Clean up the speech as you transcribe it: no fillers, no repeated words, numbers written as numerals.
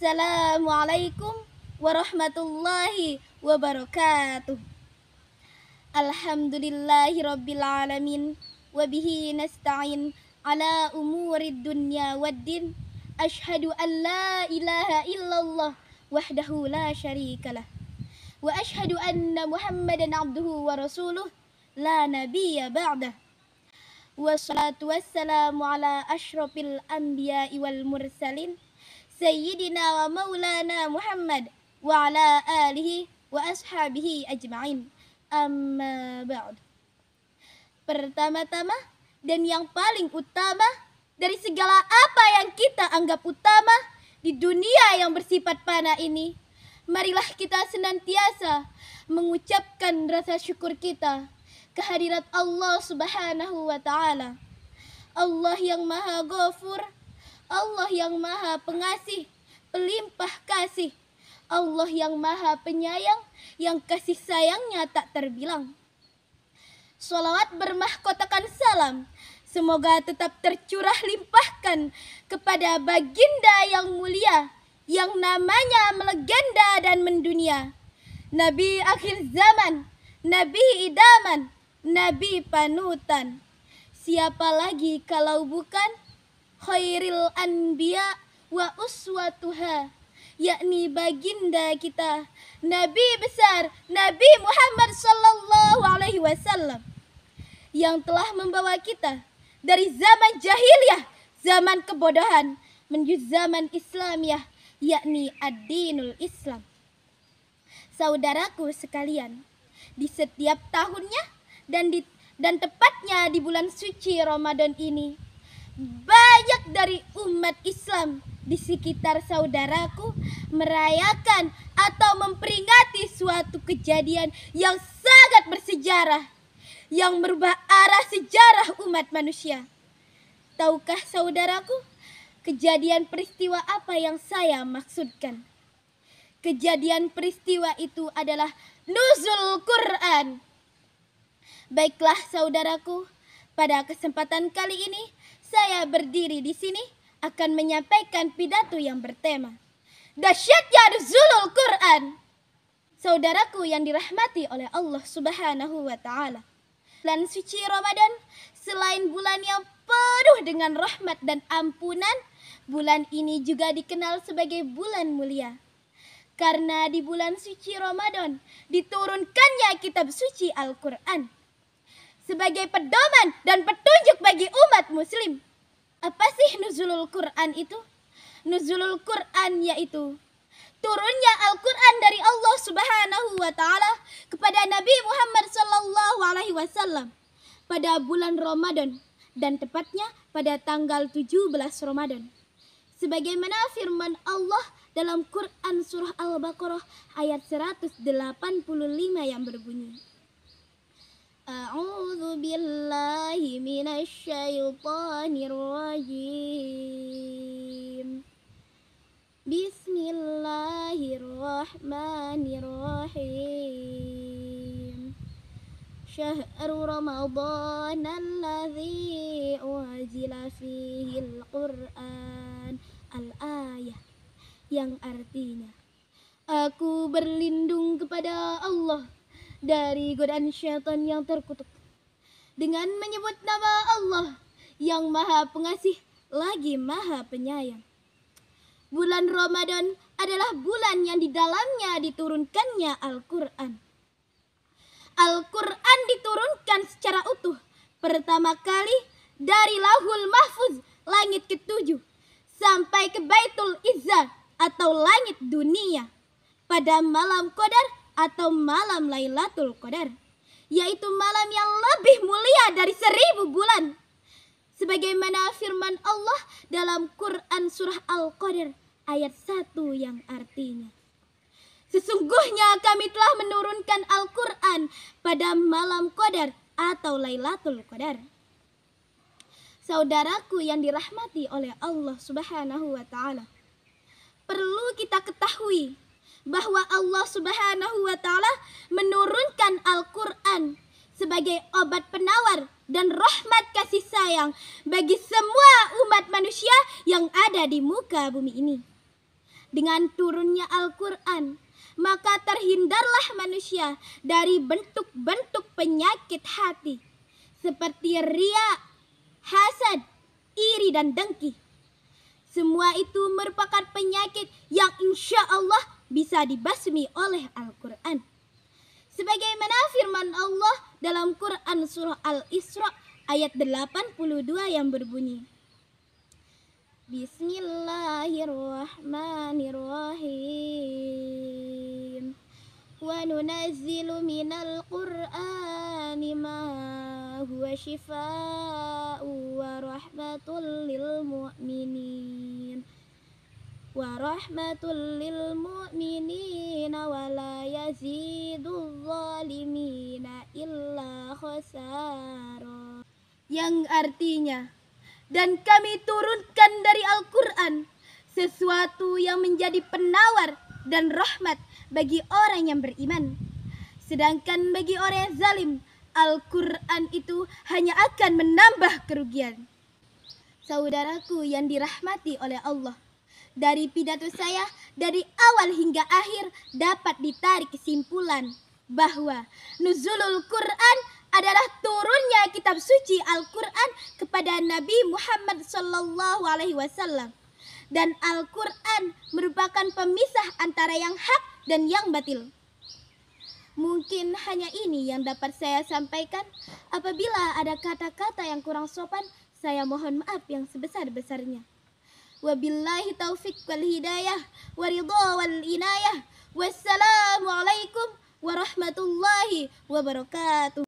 Assalamualaikum warahmatullahi wabarakatuh. Alhamdulillahi rabbil alamin. Wabihi nasta'in ala umurid dunya waddin. Ashhadu an la ilaha illallah wahdahu la syarikalah. Wa ashhadu anna muhammadan abduhu wa rasuluh la nabiyya ba'dah. Wassalatu wassalamu ala ashrafil anbiya'i wal mursalin Sayyidina wa maulana Muhammad wa ala alihi wa ashabihi ajma'in. Amma ba'd. Pertama-tama dan yang paling utama dari segala apa yang kita anggap utama di dunia yang bersifat fana ini, marilah kita senantiasa mengucapkan rasa syukur kita kehadirat Allah Subhanahu wa taala. Allah yang Maha Ghafur, Allah yang Maha Pengasih, pelimpah kasih, Allah yang Maha Penyayang, yang kasih sayangnya tak terbilang. Sholawat bermahkotakan salam, semoga tetap tercurah limpahkan kepada baginda yang mulia, yang namanya melegenda dan mendunia. Nabi akhir zaman, Nabi idaman, Nabi panutan. Siapa lagi kalau bukan khairil anbiya wa uswatuha, yakni baginda kita, Nabi besar, Nabi Muhammad sallallahu alaihi wasallam, yang telah membawa kita dari zaman jahiliyah, zaman kebodohan, menuju zaman Islamiyah, yakni ad-dinul Islam. Saudaraku sekalian, di setiap tahunnya dan tepatnya di bulan suci Ramadan ini, banyak dari umat Islam di sekitar saudaraku merayakan atau memperingati suatu kejadian yang sangat bersejarah, yang merubah arah sejarah umat manusia. Tahukah saudaraku, kejadian peristiwa apa yang saya maksudkan? Kejadian peristiwa itu adalah nuzul Quran. Baiklah saudaraku, pada kesempatan kali ini saya berdiri di sini akan menyampaikan pidato yang bertema dahsyatnya nuzulul Quran. Saudaraku yang dirahmati oleh Allah Subhanahu wa taala, bulan suci Ramadan selain bulan yang penuh dengan rahmat dan ampunan, bulan ini juga dikenal sebagai bulan mulia. Karena di bulan suci Ramadan diturunkannya kitab suci Al-Quran sebagai pedoman dan petunjuk bagi umat muslim. Apa sih nuzulul Quran itu? Nuzulul Quran yaitu turunnya Al-Quran dari Allah Subhanahu wa taala kepada Nabi Muhammad sallallahu alaihi wasallam pada bulan Ramadan, dan tepatnya pada tanggal 17 Ramadan. Sebagaimana firman Allah dalam Quran surah Al-Baqarah ayat 185 yang berbunyi, A'udzu billahi minasy syaithanir rajim. Bismillahirrahmanirrahim. Syahrul Ramadan alladzi unzila fihil Qur'an. Al-ayah, yang artinya, aku berlindung kepada Allah dari godaan syaitan yang terkutuk dengan menyebut nama Allah yang Maha Pengasih lagi Maha Penyayang. Bulan Ramadan adalah bulan yang di dalamnya diturunkannya Al-Quran. Al-Quran diturunkan secara utuh pertama kali dari Lauhul Mahfuz, langit ketujuh, sampai ke Baitul Izzah atau langit dunia pada malam Qadar atau malam Lailatul Qadar, yaitu malam yang lebih mulia dari 1000 bulan. Sebagaimana firman Allah dalam Quran surah Al-Qadar ayat 1 yang artinya, sesungguhnya kami telah menurunkan Al-Quran pada malam Qadar atau Lailatul Qadar. Saudaraku yang dirahmati oleh Allah Subhanahu wa taala, perlu kita ketahui bahwa Allah Subhanahu wa taala menurunkan Al-Quran sebagai obat penawar dan rahmat kasih sayang bagi semua umat manusia yang ada di muka bumi ini. dengan turunnya Al-Quran, maka terhindarlah manusia dari bentuk-bentuk penyakit hati seperti ria, hasad, iri, dan dengki. Semua itu merupakan penyakit yang insya Allah bisa dibasmi oleh Al-Quran. Sebagaimana firman Allah dalam Quran surah Al-Isra ayat 82 yang berbunyi, Bismillahirrahmanirrahim. Wa nunazzilu minal Qur'ani ma huwa shifaa'u wa rahmatul lil mu'minin. Wa rahmatul lil mu'minina wa la yazidul zalimina illa khasara. Yang artinya, dan kami turunkan dari Al-Quran sesuatu yang menjadi penawar dan rahmat bagi orang yang beriman. Sedangkan bagi orang yang zalim, Al-Quran itu hanya akan menambah kerugian. Saudaraku yang dirahmati oleh Allah, dari pidato saya dari awal hingga akhir dapat ditarik kesimpulan bahwa nuzulul Quran adalah turunnya kitab suci Al-Quran kepada Nabi Muhammad SAW, dan Al-Quran merupakan pemisah antara yang hak dan yang batil. Mungkin hanya ini yang dapat saya sampaikan. Apabila ada kata-kata yang kurang sopan, saya mohon maaf yang sebesar-besarnya. Wabillahi taufik wal hidayah wa ridha wal inayah. Wassalamualaikum warahmatullahi wabarakatuh.